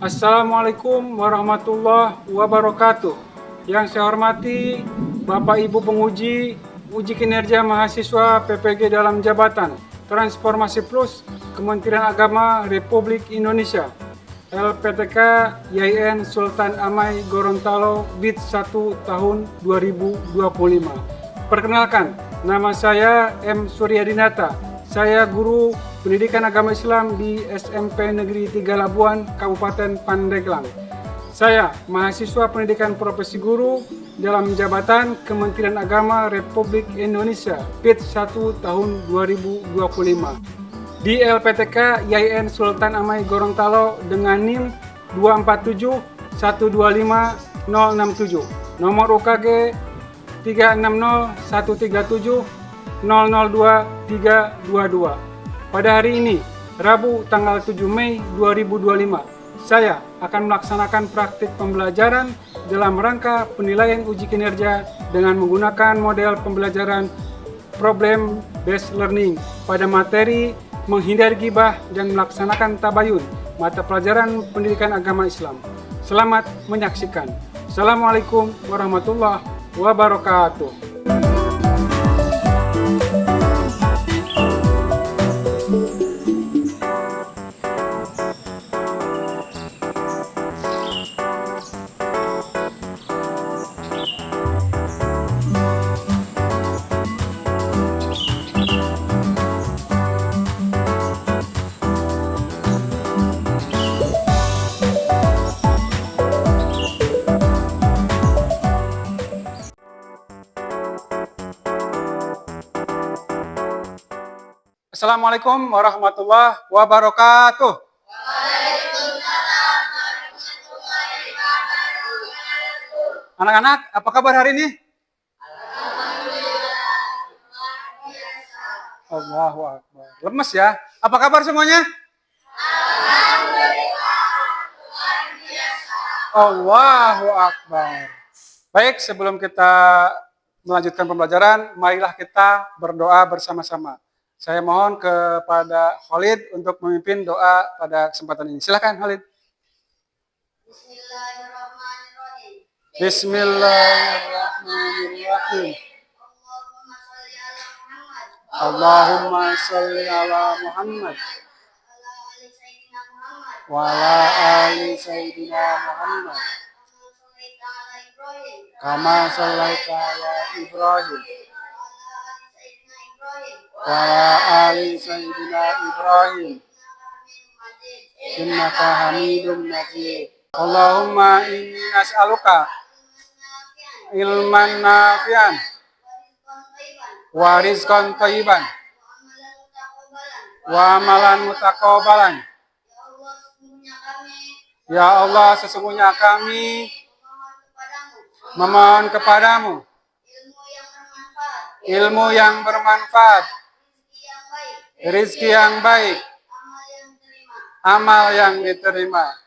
Assalamualaikum warahmatullahi wabarakatuh. Yang saya hormati Bapak Ibu penguji uji kinerja mahasiswa PPG dalam jabatan Transformasi Plus Kementerian Agama Republik Indonesia LPTK YIN Sultan Amai Gorontalo BIT 1 tahun 2025. Perkenalkan, nama saya M. Suryadinata. Saya guru pendidikan agama Islam di SMP Negeri 3 Labuan, Kabupaten Pandeglang. Saya mahasiswa pendidikan profesi guru dalam jabatan Kementerian Agama Republik Indonesia PIT 1 tahun 2025 di LPTK YIN Sultan Amai Gorontalo dengan NIM 247125067, nomor UKG 360137002322. Pada hari ini, Rabu tanggal 7 Mei 2025, saya akan melaksanakan praktik pembelajaran dalam rangka penilaian uji kinerja dengan menggunakan model pembelajaran problem based learning pada materi menghindari gibah dan melaksanakan tabayun mata pelajaran pendidikan agama Islam. Selamat menyaksikan. Assalamualaikum warahmatullahi wabarakatuh. Assalamualaikum warahmatullahi wabarakatuh. Waalaikumsalam warahmatullahi wabarakatuh. Anak-anak, apa kabar hari ini? Alhamdulillah, luar biasa. Allahu Akbar. Lemes ya? Apa kabar semuanya? Alhamdulillah, luar biasa. Allahu Akbar. Baik, sebelum kita melanjutkan pembelajaran, marilah kita berdoa bersama-sama. Saya mohon kepada Khalid untuk memimpin doa pada kesempatan ini. Silakan Khalid. Bismillahirrahmanirrahim. Bismillahirrahmanirrahim. Allahumma shalli ala Allahumma sholli ala Muhammad Muhammad. Ala ali Sayyidina Muhammad. wa ala ali Sayyidina Muhammad Kama shallaita ala kama shallaita ala Ibrahim. Ibrahim Wa ala ali wa Sayyidina Ibrahim. ala ali Sayyidina Ibrahim Innaka Hamidum innaka Hamidum Majid. Majid. Allahumma inni nas'aluka ilman nafi'an wa rizqan thayyiban wa amalan mutaqabbalan. Ya Allah, sesungguhnya kami memohon kepadamu ilmu yang bermanfaat, rizki yang baik, amal yang diterima.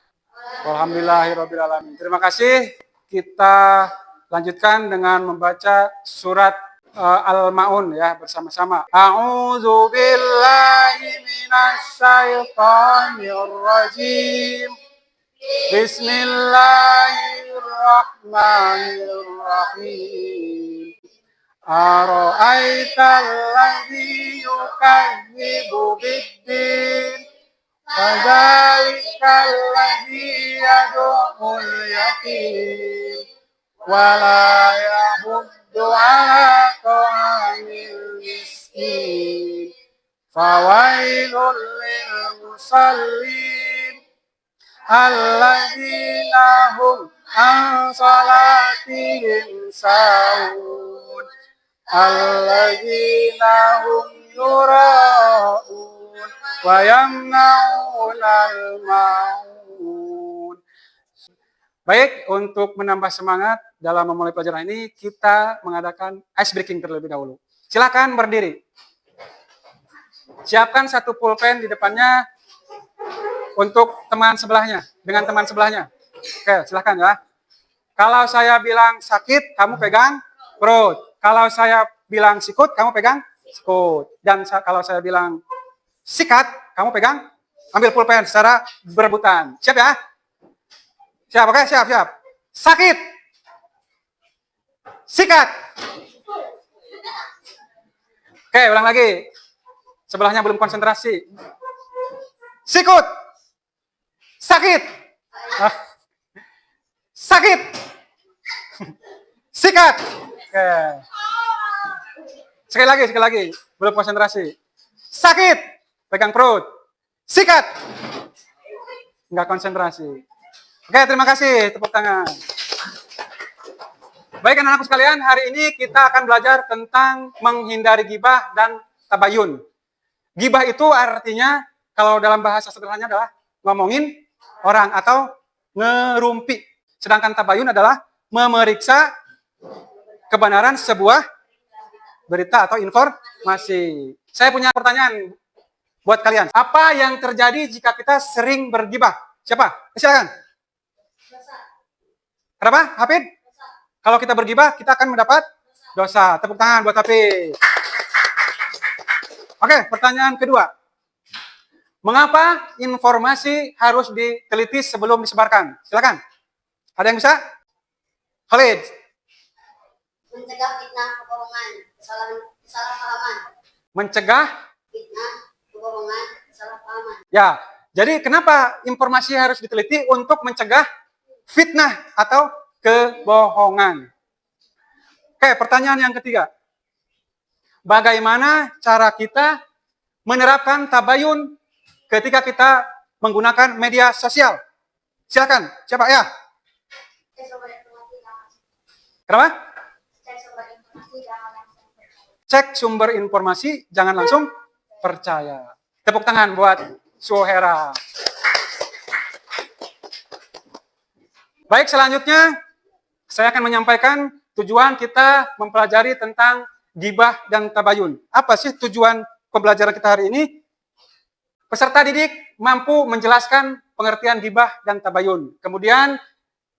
Alhamdulillahirrabbilalamin. Terima kasih. Kita lanjutkan dengan membaca surat Al-Ma'un ya bersama-sama. A'udzu billahi minasyaitonir rajim. Bismillahirrahmanirrahim. Ara'aital ladzi yukadzibu biddin fadzalikal ladzi yad'ul yatim wa la yahuddu 'ala ta'amil miskin fawailul lil musallin alladzina hum an salatihim sahun alladzina hum yura'un wa yamna'unal ma'un. Baik, untuk menambah semangat dalam memulai pelajaran ini, kita mengadakan ice breaking terlebih dahulu. Silakan berdiri. Siapkan satu pulpen di depannya untuk teman sebelahnya, dengan teman sebelahnya. Oke, silakan ya. Kalau saya bilang sakit, kamu pegang perut. Kalau saya bilang sikut, kamu pegang sikut. Dan kalau saya bilang sikat, kamu pegang, ambil pulpen secara berebutan. Siap ya? Siap, oke, siap, siap. Sakit. Sikat. Oke, ulang lagi. Sebelahnya belum konsentrasi. Sikut. Sakit. Ah. Sakit. Sikat. Oke. Sekali lagi. Belum konsentrasi. Sakit. Pegang perut. Sikat. Enggak konsentrasi. Oke, terima kasih. Tepuk tangan. Baik anak-anakku sekalian, hari ini kita akan belajar tentang menghindari gibah dan tabayun. Gibah itu artinya, kalau dalam bahasa sederhananya adalah ngomongin orang atau ngerumpi. Sedangkan tabayun adalah memeriksa kebenaran sebuah berita atau informasi. Saya punya pertanyaan buat kalian. Apa yang terjadi jika kita sering bergibah? Siapa? Silakan. Kenapa, Hafid? Kalau kita bergibah, kita akan mendapat dosa. Tepuk tangan buat Hafid. Oke, pertanyaan kedua. Mengapa informasi harus diteliti sebelum disebarkan? Silakan. Ada yang bisa? Khalid. Mencegah fitnah, kebohongan, kesalahpahaman. Mencegah? Fitnah, kebohongan, kesalahpahaman. Ya, jadi kenapa informasi harus diteliti untuk mencegah fitnah atau kebohongan? Oke, pertanyaan yang ketiga. Bagaimana cara kita menerapkan tabayun ketika kita menggunakan media sosial? Silakan, siapa ya? Kenapa? Cek sumber informasi, jangan langsung percaya. Tepuk tangan buat Suhera. Baik, selanjutnya saya akan menyampaikan tujuan kita mempelajari tentang gibah dan tabayun. Apa sih tujuan pembelajaran kita hari ini? Peserta didik mampu menjelaskan pengertian gibah dan tabayun. Kemudian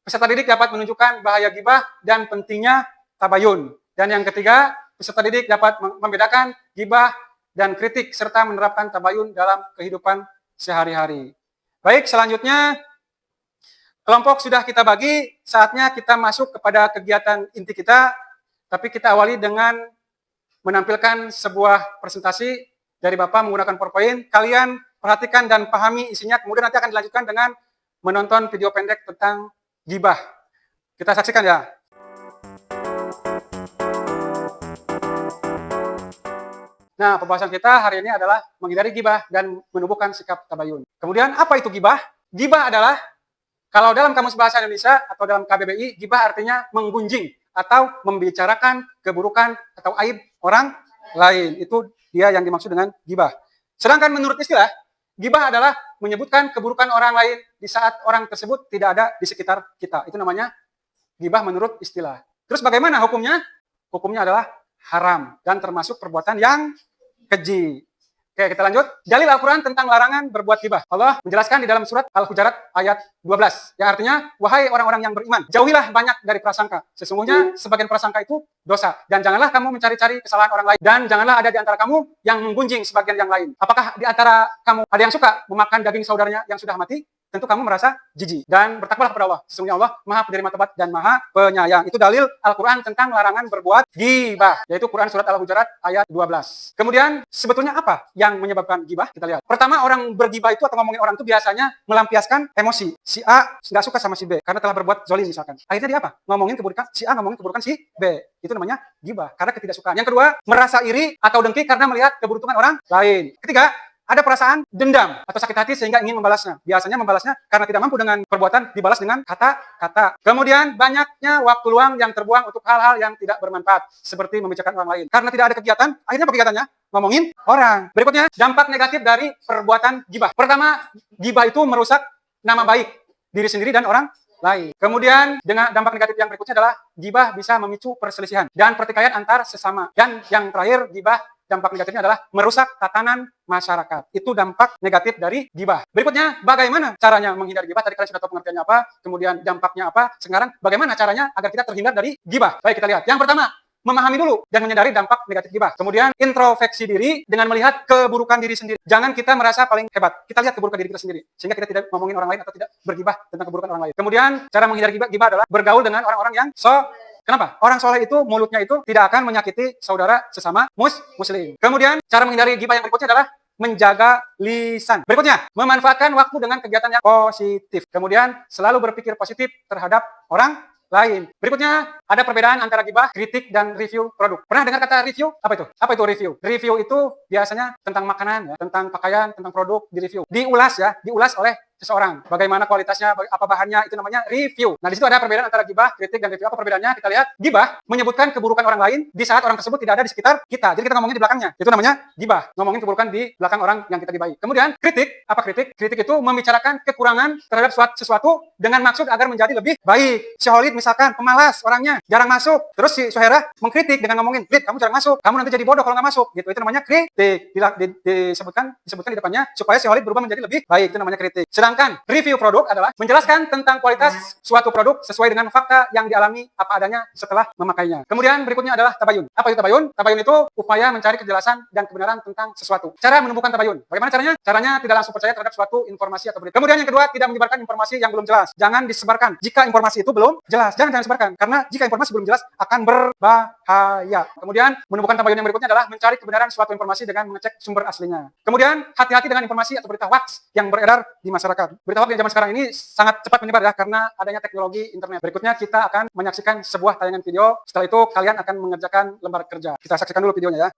peserta didik dapat menunjukkan bahaya gibah dan pentingnya tabayun. Dan yang ketiga, peserta didik dapat membedakan gibah dan kritik serta menerapkan tabayun dalam kehidupan sehari-hari. Baik, selanjutnya kelompok sudah kita bagi, saatnya kita masuk kepada kegiatan inti kita, tapi kita awali dengan menampilkan sebuah presentasi dari Bapak menggunakan PowerPoint. Kalian perhatikan dan pahami isinya, kemudian nanti akan dilanjutkan dengan menonton video pendek tentang gibah. Kita saksikan ya. Nah, pembahasan kita hari ini adalah menghindari gibah dan menumbuhkan sikap tabayun. Kemudian, apa itu gibah? Gibah adalah, kalau dalam Kamus Bahasa Indonesia atau dalam KBBI, gibah artinya menggunjing atau membicarakan keburukan atau aib orang lain. Itu dia yang dimaksud dengan gibah. Sedangkan menurut istilah, gibah adalah menyebutkan keburukan orang lain di saat orang tersebut tidak ada di sekitar kita. Itu namanya gibah menurut istilah. Terus bagaimana hukumnya? Hukumnya adalah haram dan termasuk perbuatan yang keji. Oke, kita lanjut. Dalil Al-Quran tentang larangan berbuat gibah. Allah menjelaskan di dalam surat Al-Hujurat ayat 12. Yang artinya, wahai orang-orang yang beriman, jauhilah banyak dari prasangka. Sesungguhnya sebagian prasangka itu dosa. Dan janganlah kamu mencari-cari kesalahan orang lain. Dan janganlah ada di antara kamu yang menggunjing sebagian yang lain. Apakah di antara kamu ada yang suka memakan daging saudaranya yang sudah mati? Tentu kamu merasa jijik. Dan bertakwalah kepada Allah. Sesungguhnya Allah Maha Penerima Taubat dan Maha Penyayang. Itu dalil Al-Quran tentang larangan berbuat gibah. Yaitu Quran Surat Al-Hujurat ayat 12. Kemudian, sebetulnya apa yang menyebabkan gibah? Kita lihat. Pertama, orang bergibah itu atau ngomongin orang itu biasanya melampiaskan emosi. Si A nggak suka sama si B karena telah berbuat zolim misalkan. Akhirnya dia apa? Ngomongin keburukan si A, ngomongin keburukan si B. Itu namanya gibah karena ketidaksukaan. Yang kedua, merasa iri atau dengki karena melihat keberuntungan orang lain. Ketiga, ada perasaan dendam atau sakit hati sehingga ingin membalasnya. Biasanya membalasnya karena tidak mampu dengan perbuatan, dibalas dengan kata-kata. Kemudian banyaknya waktu luang yang terbuang untuk hal-hal yang tidak bermanfaat, seperti membicarakan orang lain. Karena tidak ada kegiatan, akhirnya apa kegiatannya? Ngomongin orang. Berikutnya, dampak negatif dari perbuatan gibah. Pertama, gibah itu merusak nama baik diri sendiri dan orang lain. Kemudian, dengan dampak negatif yang berikutnya adalah gibah bisa memicu perselisihan dan pertikaian antar sesama. Dan yang terakhir, gibah dampak negatifnya adalah merusak tatanan masyarakat. Itu dampak negatif dari gibah. Berikutnya, bagaimana caranya menghindari gibah? Tadi kalian sudah tahu pengertiannya apa, kemudian dampaknya apa. Sekarang, bagaimana caranya agar kita terhindar dari gibah? Baik, kita lihat. Yang pertama, memahami dulu dan menyadari dampak negatif gibah. Kemudian introspeksi diri dengan melihat keburukan diri sendiri. Jangan kita merasa paling hebat. Kita lihat keburukan diri kita sendiri sehingga kita tidak ngomongin orang lain atau tidak bergibah tentang keburukan orang lain. Kemudian cara menghindari gibah adalah bergaul dengan orang-orang yang Kenapa? Orang soleh itu mulutnya itu tidak akan menyakiti saudara sesama muslim. Kemudian cara menghindari gibah yang berikutnya adalah menjaga lisan. Berikutnya, memanfaatkan waktu dengan kegiatan yang positif. Kemudian selalu berpikir positif terhadap orang lain. Berikutnya, ada perbedaan antara gibah, kritik, dan review produk. Pernah dengar kata review? Apa itu? Apa itu review? Review itu biasanya tentang makanan, ya, tentang pakaian, tentang produk, di review. Diulas oleh seseorang. Bagaimana kualitasnya, apa bahannya, itu namanya review. Nah, di situ ada perbedaan antara gibah, kritik, dan review. Apa perbedaannya? Kita lihat, gibah menyebutkan keburukan orang lain di saat orang tersebut tidak ada di sekitar kita. Jadi kita ngomongin di belakangnya. Itu namanya gibah. Ngomongin keburukan di belakang orang yang kita gibahi. Kemudian, kritik. Apa kritik? Kritik itu membicarakan kekurangan terhadap sesuatu dengan maksud agar menjadi lebih baik. Si Holid misalkan, pemalas orangnya, jarang masuk. Terus si Suhaira mengkritik dengan ngomongin, Lid, kamu jarang masuk. Kamu nanti jadi bodoh kalau nggak masuk. Gitu. Itu namanya kritik. Disebutkan di depannya supaya si Holid berubah menjadi lebih baik. Itu namanya kritik. Sedangkan review produk adalah menjelaskan tentang kualitas suatu produk sesuai dengan fakta yang dialami apa adanya setelah memakainya. Kemudian berikutnya adalah tabayun. Apa itu tabayun? Tabayun itu upaya mencari kejelasan dan kebenaran tentang sesuatu. Cara menemukan tabayun. Bagaimana caranya? Caranya tidak langsung percaya terhadap suatu informasi atau berita. Kemudian yang kedua, tidak menyebarkan informasi yang belum jelas. Jangan disebarkan jika informasi itu belum jelas. Jangan sebarkan karena jika informasi belum jelas akan berbahaya. Kemudian menemukan tabayun yang berikutnya adalah mencari kebenaran suatu informasi dengan mengecek sumber aslinya. Kemudian hati-hati dengan informasi atau berita hoax yang beredar di masyarakat. Berita hoax yang zaman sekarang ini sangat cepat menyebar ya karena adanya teknologi internet. Berikutnya kita akan menyaksikan sebuah tayangan video. Setelah itu kalian akan mengerjakan lembar kerja. Kita saksikan dulu videonya ya.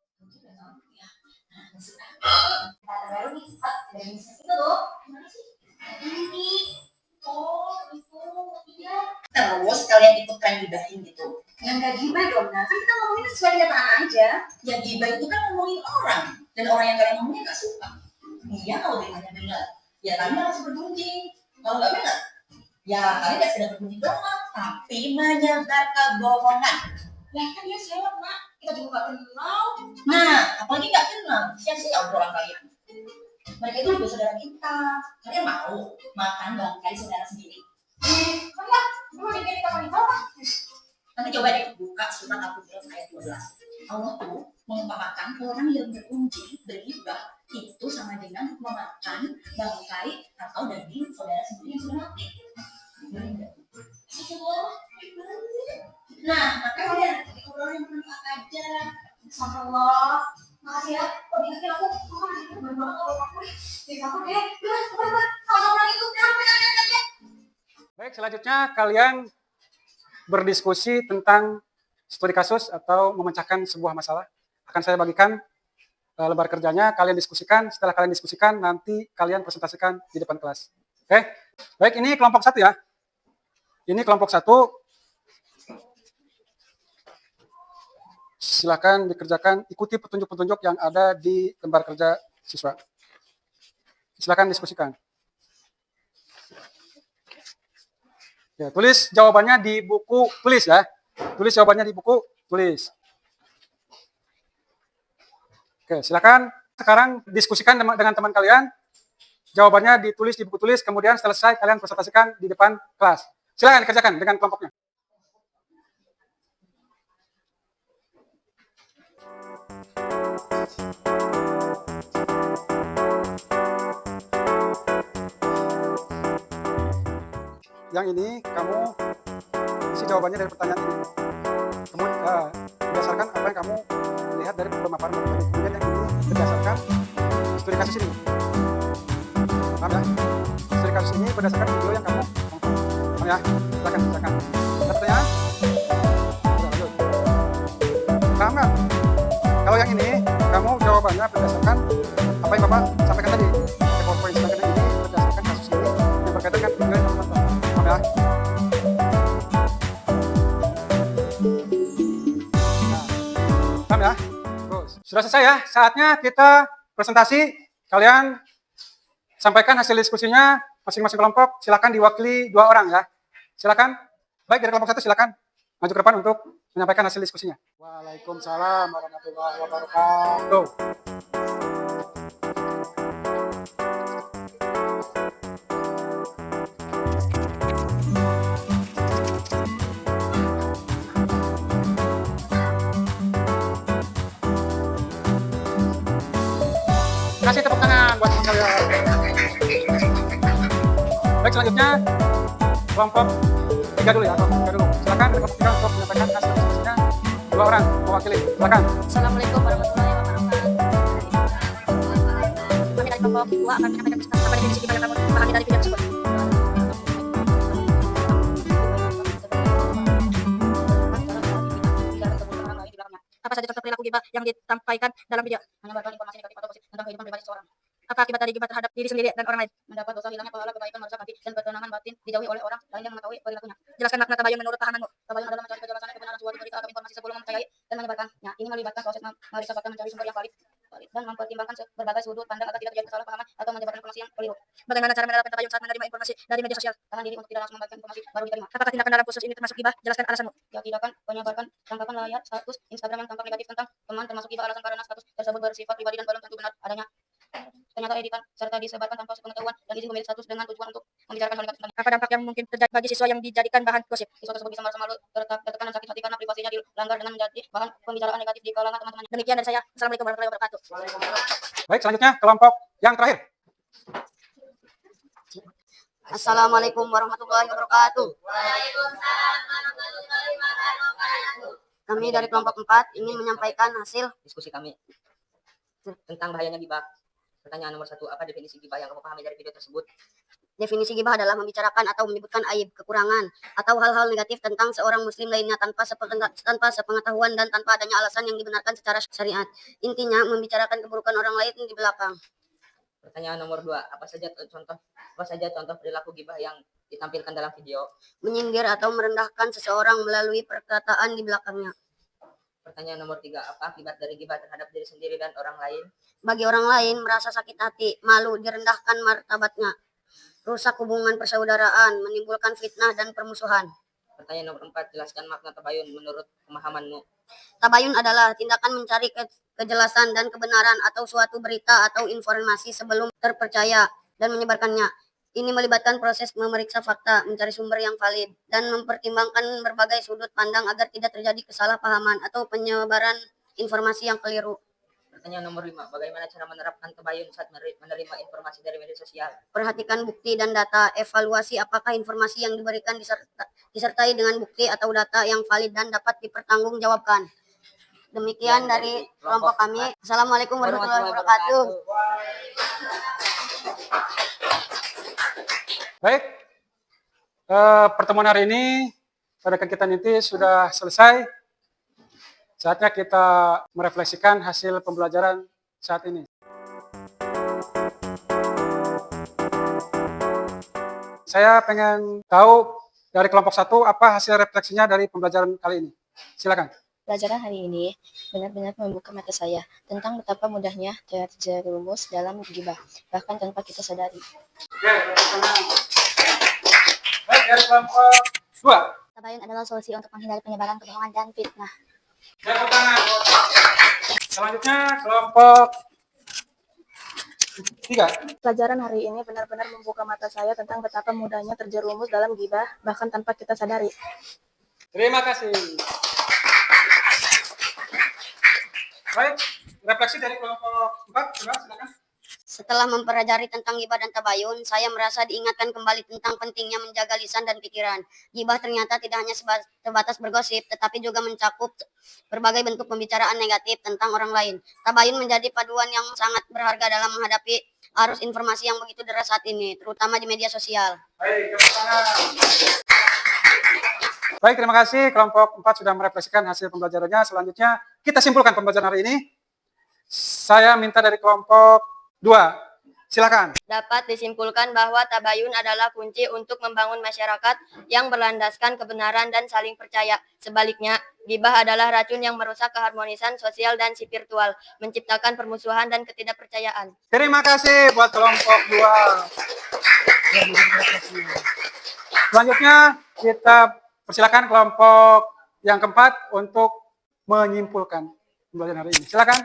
Terus kalian ikut tren gibahin gitu. Yang nggak gibah dong, nah kan kita ngomongin sesuai kenyataan aja. Ya gibah itu kan ngomongin orang, dan orang yang kalian ngomongin gak suka. Iya kalau demanya benar, ya kalian harus bergunjing. Kalau nggak benar, ya kalian gak sekedar bergunjing doang, tapi menyebar kebohongan. Ya kan dia seleb, Mak. Kita juga nggak kenal. Nah, apalagi gak kenal, sia-sia obrolan kalian. Mereka itu juga saudara kita. Kalian mau makan bangkai saudara sendiri? Enggak, gue mau bikin kita bawah. Nanti coba deh buka surat Al-Qur'an ayat 12. Allah tuh mengumpamakan orang yang bergunjing, bergibah itu sama dengan memakan bangkai atau daging saudara sendiri yang sudah mati. Nah, makanya kalian nanti ngobrol yang benar aja. Astagfirullah. Makasih ya. Kok diingetin aku masih bener banget kalau aku. Jadi aku deh. Udah. Sama-sama lagi tuh. Jangan. Baik, selanjutnya kalian berdiskusi tentang studi kasus atau memecahkan sebuah masalah. Akan saya bagikan lembar kerjanya, kalian diskusikan. Setelah kalian diskusikan, nanti kalian presentasikan di depan kelas. Oke? Baik, ini kelompok 1 ya. Ini kelompok 1. Silakan dikerjakan, ikuti petunjuk-petunjuk yang ada di lembar kerja siswa. Silakan diskusikan. Ya, tulis jawabannya di buku, tulis ya. Tulis jawabannya di buku, tulis. Oke, silakan sekarang diskusikan dengan teman kalian. Jawabannya ditulis di buku tulis, kemudian selesai kalian presentasikan di depan kelas. Silakan kerjakan dengan kelompoknya. Yang ini kamu isi jawabannya dari pertanyaan ini. Kemudian berdasarkan apa yang kamu lihat dari pemaparan materi. Kemudian yang ini berdasarkan studi kasus ini. Paham ya? Studi kasus ini berdasarkan video yang kamu tonton. Paham ya? Silakan. Ada pertanyaan? Sudah lanjut. Paham nggak? Kalau yang ini kamu jawabannya berdasarkan apa yang Bapak sampaikan tadi. PowerPoint. Sedangkan yang ini berdasarkan kasus ini yang berkaitan dengan video yang kamu tonton. Ya. Nah, paham ya? Terus. Sudah selesai ya? Saatnya kita presentasi. Kalian sampaikan hasil diskusinya masing-masing kelompok. Silakan diwakili 2 orang ya. Silakan. Baik, dari kelompok 1 silakan maju ke depan untuk menyampaikan hasil diskusinya. Waalaikumsalam warahmatullahi wabarakatuh. kasih tepuk tangan buat teman kalian. Baik, selanjutnya kelompok 3 dulu ya, kelompok 3 dulu. Silakan kelompok 3 untuk menyampaikan hasil diskusinya. 2 orang mewakili, silakan. Assalamualaikum warahmatullahi wabarakatuh. Kami dari kelompok 2 akan menyampaikan beberapa definisi gibah yang kami pahami dari video tersebut. Apa saja contoh perilaku gibah yang ditampaikan dalam video? Menyebarkan informasi negatif atau positif tentang kehidupan pribadi seseorang. Apa akibat dari gibah terhadap diri sendiri dan orang lain? Mendapat dosa, hilangnya pahala kebaikan, merusak hati, dan ketenangan batin, dijauhi oleh orang lain yang mengetahui perilakunya. Jelaskan makna tabayun menurut pahamanmu. Tabayun adalah mencari kejelasan kebenaran suatu berita atau informasi sebelum mempercayai dan menyebarkannya. Ini melibatkan proses memeriksa fakta, mencari sumber yang valid dan mempertimbangkan berbagai sudut pandang agar tidak terjadi kesalahpahaman atau menyebarkan informasi yang keliru. Bagaimana cara menerapkan tabayun saat menerima informasi dari media sosial? Tahan diri untuk tidak langsung membagikan informasi baru diterima. Apakah tindakan dalam khusus ini termasuk gibah? Jelaskan alasanmu. Ya, tindakan menyebarkan tangkapan layar status Instagram yang tampak negatif tentang teman termasuk gibah alasan karena status tersebut bersifat pribadi dan belum tentu benar adanya ternyata editan serta disebarkan tanpa sepengetahuan dan izin pemilik status dengan tujuan untuk membicarakan hal negatif. Apa dampak yang mungkin terjadi bagi siswa yang dijadikan bahan gosip? Siswa tersebut bisa merasa malu, tertekan dan sakit hati karena privasinya dilanggar dengan menjadi bahan pembicaraan negatif di kalangan teman-temannya. Demikian dari saya. Assalamualaikum warahmatullahi wabarakatuh. Baik, selanjutnya kelompok yang terakhir. Assalamualaikum warahmatullahi wabarakatuh. Kami dari kelompok 4 ingin menyampaikan hasil Diskusi kami tentang bahayanya gibah. Pertanyaan nomor 1, apa definisi gibah yang kamu pahami dari video tersebut? definisi gibah adalah membicarakan atau menyebutkan aib, kekurangan, atau hal-hal negatif tentang seorang muslim lainnya tanpa sepengetahuan dan tanpa adanya alasan yang dibenarkan secara syariat. Intinya, membicarakan keburukan orang lain di belakang. Pertanyaan nomor 2, apa saja contoh perilaku gibah yang ditampilkan dalam video? Menyindir atau merendahkan seseorang melalui perkataan di belakangnya. Pertanyaan nomor 3, apa akibat dari gibah terhadap diri sendiri dan orang lain? Bagi orang lain, merasa sakit hati, malu, direndahkan martabatnya, rusak hubungan persaudaraan, menimbulkan fitnah dan permusuhan. Pertanyaan nomor 4, jelaskan makna tabayun menurut pemahamanmu. Tabayun adalah tindakan mencari kejelasan dan kebenaran atau suatu berita atau informasi sebelum terpercaya dan menyebarkannya. Ini melibatkan proses memeriksa fakta, mencari sumber yang valid, dan mempertimbangkan berbagai sudut pandang agar tidak terjadi kesalahpahaman atau penyebaran informasi yang keliru. Pertanyaan nomor 5, bagaimana cara menerapkan tabayun saat menerima informasi dari media sosial? Perhatikan bukti dan data, evaluasi apakah informasi yang diberikan disertai dengan bukti atau data yang valid dan dapat dipertanggungjawabkan. Demikian dari kelompok kami. Assalamualaikum warahmatullahi wabarakatuh. Baik, pertemuan hari ini pada kegiatan inti sudah selesai. Saatnya kita merefleksikan hasil pembelajaran saat ini. Saya pengen tahu dari kelompok 1 apa hasil refleksinya dari pembelajaran kali ini. Silakan. Pelajaran hari ini benar-benar membuka mata saya tentang betapa mudahnya terjerumus dalam gibah, bahkan tanpa kita sadari. Oke, baik, dari kelompok 2. Tabayun adalah solusi untuk menghindari penyebaran kebohongan dan fitnah. Tepuk tangan. Selanjutnya kelompok 3. Pelajaran hari ini benar-benar membuka mata saya tentang betapa mudahnya terjerumus dalam gibah, bahkan tanpa kita sadari. Terima kasih. Baik, refleksi dari kelompok 4, coba silakan. Setelah mempelajari tentang gibah dan tabayun, saya merasa diingatkan kembali tentang pentingnya menjaga lisan dan pikiran. Gibah ternyata tidak hanya sebatas bergosip, tetapi juga mencakup berbagai bentuk pembicaraan negatif tentang orang lain. Tabayun menjadi paduan yang sangat berharga dalam menghadapi arus informasi yang begitu deras saat ini, terutama di media sosial. Baik, tepuk tangan. Baik, terima kasih. Kelompok 4 sudah merefleksikan hasil pembelajarannya. Selanjutnya, kita simpulkan pembelajaran hari ini. Saya minta dari kelompok 2. Silakan. Dapat disimpulkan bahwa tabayun adalah kunci untuk membangun masyarakat yang berlandaskan kebenaran dan saling percaya. Sebaliknya, gibah adalah racun yang merusak keharmonisan sosial dan spiritual, menciptakan permusuhan dan ketidakpercayaan. Terima kasih buat kelompok 2. Selanjutnya, kita persilakan kelompok yang keempat untuk menyimpulkan pembelajaran hari ini. Silakan.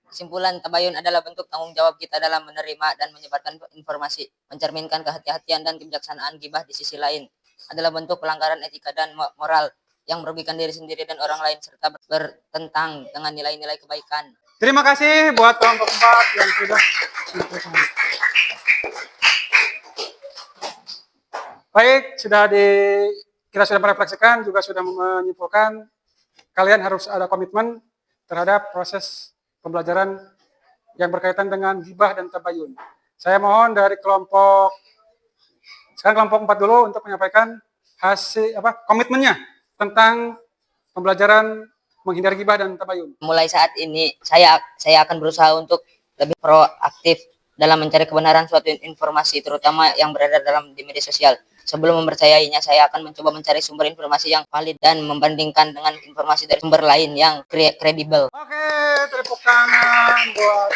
Kesimpulan, tabayun adalah bentuk tanggung jawab kita dalam menerima dan menyebarkan informasi, mencerminkan kehati-hatian dan kebijaksanaan. Gibah di sisi lain adalah bentuk pelanggaran etika dan moral yang merugikan diri sendiri dan orang lain serta bertentang dengan nilai-nilai kebaikan. Terima kasih buat kelompok 4 yang sudah menyampaikan. Baik, kita sudah merefleksikan, juga sudah menyimpulkan kalian harus ada komitmen terhadap proses pembelajaran yang berkaitan dengan gibah dan tabayun. Saya mohon dari sekarang kelompok 4 dulu untuk menyampaikan komitmennya tentang pembelajaran menghindari gibah dan tabayun. Mulai saat ini saya akan berusaha untuk lebih proaktif dalam mencari kebenaran suatu informasi, terutama yang beredar di media sosial. Sebelum mempercayainya, saya akan mencoba mencari sumber informasi yang valid dan membandingkan dengan informasi dari sumber lain yang kredibel. Oke, tepuk tangan buat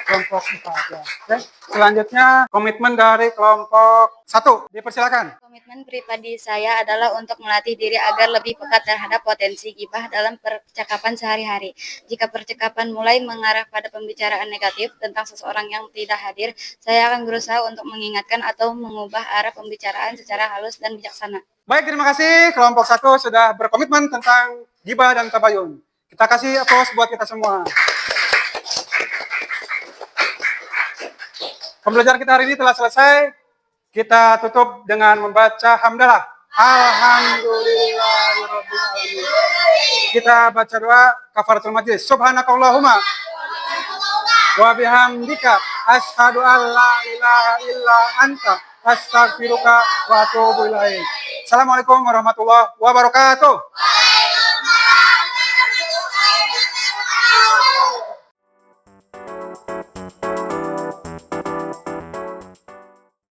kelompok 4 ya. Oke, selanjutnya komitmen dari kelompok 1. Dipersilakan. Komitmen pribadi saya adalah untuk melatih diri agar lebih peka terhadap potensi gibah dalam percakapan sehari-hari. Jika percakapan mulai mengarah pada pembicaraan negatif tentang seseorang yang tidak hadir, saya akan berusaha untuk mengingatkan atau mengubah arah pembicaraan secara halus dan bijaksana. Baik, terima kasih. Kelompok 1 sudah berkomitmen tentang gibah dan tabayun. Kita kasih aplaus buat kita semua. Pembelajaran kita hari ini telah selesai. Kita tutup dengan membaca hamdalah. Alhamdulillahirabbil alamin. Kita baca doa kafaratul majlis. Subhanakallahumma wa bihamdika asyhadu an la ilaha illa anta astaghfiruka wa atubu ilaik. Assalamualaikum warahmatullahi wabarakatuh.